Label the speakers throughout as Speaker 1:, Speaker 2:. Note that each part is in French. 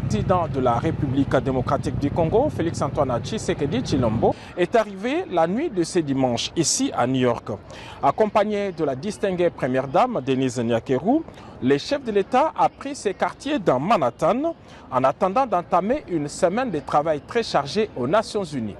Speaker 1: président de la République démocratique du Congo, Félix-Antoine Tshisekedi Tshilombo, est arrivé la nuit de ce dimanche ici à New York. Accompagné de la distinguée première dame Denise Nyakeru, le chef de l'État a pris ses quartiers dans Manhattan en attendant d'entamer une semaine de travail très chargée aux Nations Unies.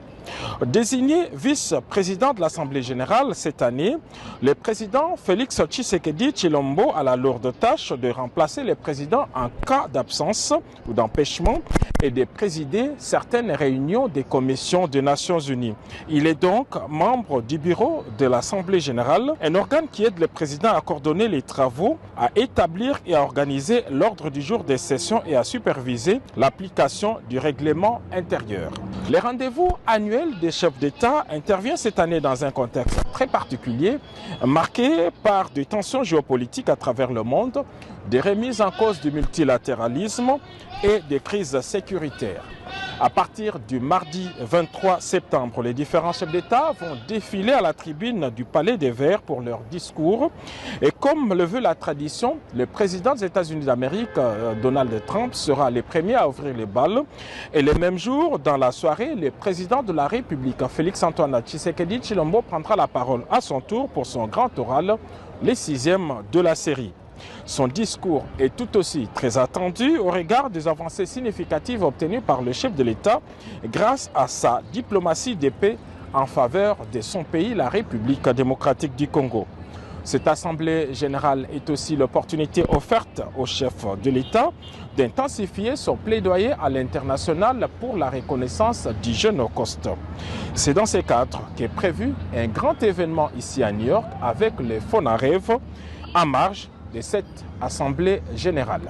Speaker 1: Désigné vice-président de l'Assemblée générale cette année, le président Félix Tshisekedi Tshilombo a la lourde tâche de remplacer le président en cas d'absence ou d'empêchement et de présider certaines réunions des commissions des Nations Unies. Il est donc membre du bureau de l'Assemblée générale, un organe qui aide le président à coordonner les travaux, à établir et à organiser l'ordre du jour des sessions et à superviser l'application du règlement intérieur. Les rendez-vous annuels des chefs d'État intervient cette année dans un contexte très particulier, marqué par des tensions géopolitiques à travers le monde, des remises en cause du multilatéralisme et des crises sécuritaires. À partir du mardi 23 septembre, les différents chefs d'État vont défiler à la tribune du Palais des Verts pour leur discours. Et comme le veut la tradition, le président des États-Unis d'Amérique, Donald Trump, sera le premier à ouvrir les balles. Et le même jour, dans la soirée, le président de la République, Félix-Antoine Tshisekedi Tshilombo, prendra la parole à son tour pour son grand oral, le 6e de la série. Son discours est tout aussi très attendu au regard des avancées significatives obtenues par le chef de l'État grâce à sa diplomatie de paix en faveur de son pays, la République démocratique du Congo. Cette Assemblée générale est aussi l'opportunité offerte au chef de l'État d'intensifier son plaidoyer à l'international pour la reconnaissance du Holocauste. C'est dans ce cadre qu'est prévu un grand événement ici à New York avec le Fonarève en marge de cette Assemblée générale.